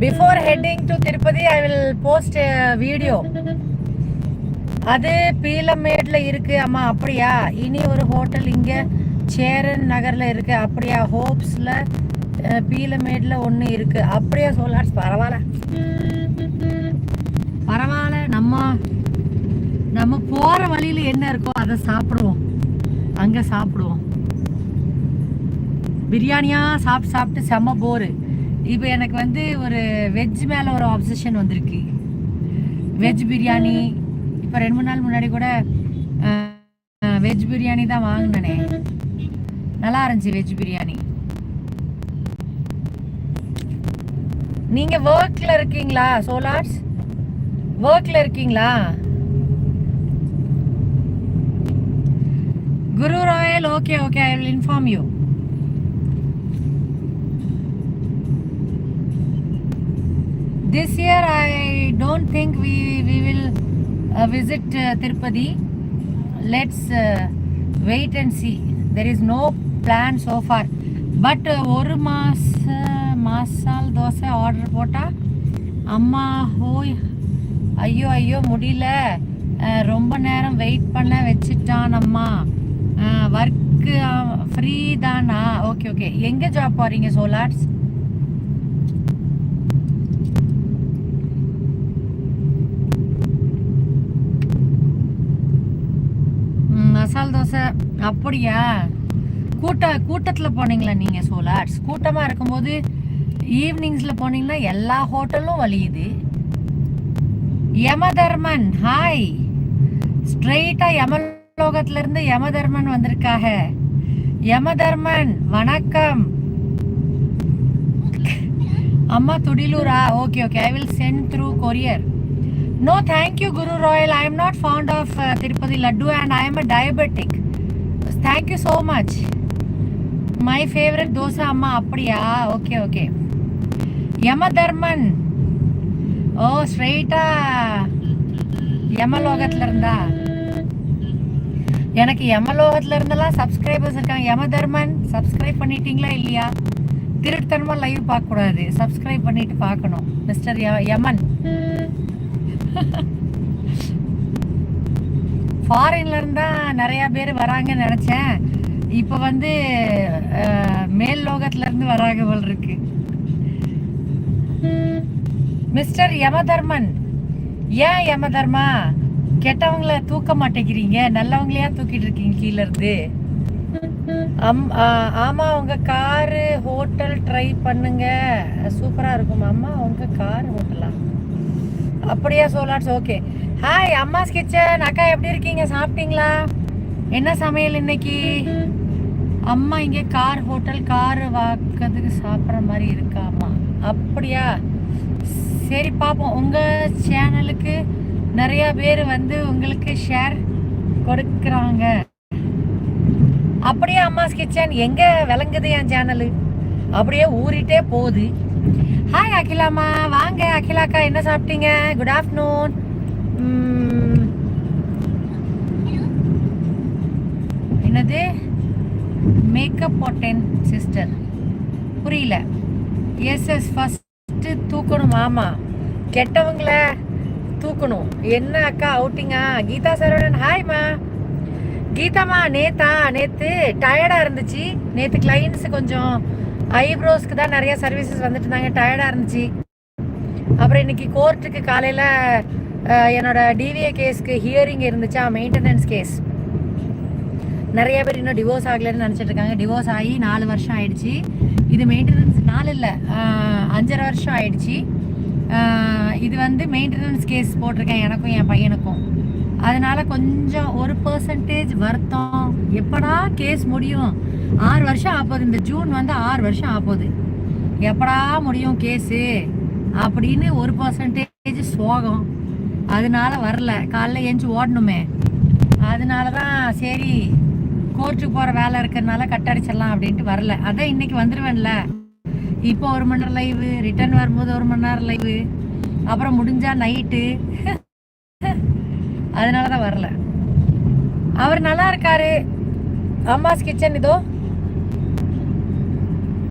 Before heading to Tirupati, I will post a video. அது பீலமேட்ல இருக்கு அம்மா. அப்படியா? இனி ஒரு ஹோட்டல் இங்கே சேரன் நகரில் இருக்கு. அப்படியா? ஹோப்ஸில் பீலமேட்ல ஒன்று இருக்கு. அப்படியா சோலார்ஸ்? பரவாயில்ல பரவாயில்ல. நம்ம போகிற வழியில் என்ன இருக்கோ அதை சாப்பிடுவோம். அங்கே சாப்பிடுவோம். பிரியாணியாக சாப்பிட்டு செம்ம போரு. இப்போ எனக்கு வந்து ஒரு வெஜ் மேலே ஒரு ஆப்சஷன் வந்திருக்கு. வெஜ் பிரியாணி இப்போ 2-3 நாள் முன்னாடி கூட வெஜ் பிரியாணி தான் வாங்கினேனே. நல்லா இருந்துச்சு வெஜ் பிரியாணி. நீங்கள் ஒர்க்கில் இருக்கீங்களா சோலார்ஸ்? ஒர்க்கில் இருக்கீங்களா? குரு ராயல் okay okay, I will inform you. This year I don't think we will visit Tirupati. Let's wait and see. There is no plan so far. But ஒரு மாசால் தோசை ஆர்டர் போட்டால் அம்மா ஹோய் ஐயோ முடியல, ரொம்ப நேரம் வெயிட் பண்ண வச்சுட்டான் அம்மா. ஒர்க்கு ஃப்ரீ தானா? Okay okay. எங்கே ஜாப் போகிறீங்க சோலார்ஸ்? மசால் தோசை. அப்படியா? கூட்டத்தில் போனீங்களா நீங்கள் சோலார்ஸ்? கூட்டமாக இருக்கும்போது ஈவினிங்ஸில் போனீங்கன்னா எல்லா ஹோட்டலும் வலியுது. யமதர்மன் ஹாய். ஸ்ட்ரெயிட்டாக யமலோகத்திலேருந்து யமதர்மன் வந்திருக்காக. யமதர்மன் வணக்கம். அம்மா துடிலூரா? Okay okay, I will send through courier. No, thank you, Guru Royal. I am not fond of Tirupati Laddu and I am a diabetic. Thank you so much. My favorite dosa amma. அப்படியா? Okay okay. Yamadharman. ஓ ஸ்ட்ரெயிட்டா யமலோகத்தில் இருந்தா? எனக்கு யமலோகத்தில் இருந்தெல்லாம் subscribers இருக்காங்க. Yamadharman subscribe பண்ணிட்டீங்களா இல்லையா? திருட்டுத்தனமாக லைவ் பார்க்கக்கூடாது, சப்ஸ்கிரைப் பண்ணிட்டு பார்க்கணும். மிஸ்டர் யமன். ஃபாரின்ல இருந்தா நிறைய பேர் வராங்கன்னு நினைச்சேன். இப்போ வந்து மேல் லோகத்துல இருந்து வராங்க போல் இருக்கு. மிஸ்டர் யமதர்மன், ஏன் யமதர்மா கெட்டவங்கள தூக்க மாட்டேங்கிறீங்க, நல்லவங்களையா தூக்கிட்டு இருக்கீங்க கீழே இருந்து? ஆமா, உங்க காரு ஹோட்டல் ட்ரை பண்ணுங்க, சூப்பரா இருக்கும். அம்மா உங்க கார் ஹோட்டலா? அப்படியா சோலார்ஸ்? ஓகே. Hi அம்மாஸ் kitchen. அக்கா எப்படி இருக்கீங்க? சாப்பிட்டீங்களா? என்ன சமையல் இன்னைக்கு? அம்மா இங்கே கார் ஹோட்டல், கார் வாக்கிறதுக்கு சாப்பிட்ற மாதிரி இருக்கா அம்மா? அப்படியா? சரி பார்ப்போம். உங்கள் சேனலுக்கு நிறையா பேர் வந்து உங்களுக்கு ஷேர் கொடுக்குறாங்க. அப்படியே அம்மாஸ் கிச்சன் எங்கே விளங்குது என் சேனலு? அப்படியே ஊறிட்டே போகுது. ஹாய் அகிலாமா, வாங்க அகிலாக்கா, என்ன சாப்பிட்டீங்க? Good afternoon. என்னது மேக்கப் போட்டேன் சிஸ்டர்? புரியல. எஸ் ஃபஸ்ட்டு தூக்கணும். ஆமாம், கெட்டவங்கள தூக்கணும். என்ன அக்கா அவுட்டிங்கா? கீதா சரவணன் ஹாய்மா. கீதாமா நேற்று டயர்டாக இருந்துச்சு. நேற்று கிளைண்ட்ஸு கொஞ்சம் ஐப்ரோஸ்க்கு தான் நிறைய சர்வீசஸ் வந்துட்டு இருந்தாங்க, டயர்டாக இருந்துச்சு. அப்புறம் இன்னைக்கு கோர்ட்டுக்கு காலையில் என்னோட டிவிஏ கேஸ்க்கு ஹியரிங் இருந்துச்சா, மெயின்டெனன்ஸ் கேஸ். நிறைய பேர் இன்னும் டிவோர்ஸ் ஆகலைன்னு நினச்சிட்டு இருக்காங்க. டிவோர்ஸ் ஆகி 4 வருஷம் ஆயிடுச்சு. இது மெயின்டெனன்ஸ் 4 இல்லை 5.5 வருஷம் ஆயிடுச்சு. இது வந்து மெயின்டெனன்ஸ் கேஸ் போட்டிருக்கேன் எனக்கும் என் பையனுக்கும். அதனால கொஞ்சம் 1% வருத்தம். எப்படா கேஸ் முடியும்? 6 வருஷம் ஆப்போகுது. இந்த ஜூன் வந்து 6 வருஷம் ஆப்போகுது. எப்படா முடியும் கேஸு அப்படின்னு 1% சோகம். அதனால வரல. காலைல ஏஞ்சி ஓடணுமே, அதனால தான் சரி கோர்ட்டுக்கு போகிற வேலை இருக்கிறதுனால கட் அடிச்சிடலாம் அப்படின்ட்டு வரல. அதான் இன்னைக்கு வந்துடுவேன்ல. இப்போ 1 மணி நேரம் லைவு, ரிட்டர்ன் வரும்போது 1 மணி நேரம் லைவு, அப்புறம் முடிஞ்சா நைட்டு. அதனால தான் வரல. அவர் நல்லா இருக்காரு. அம்மாஸ் கிச்சன் இதோ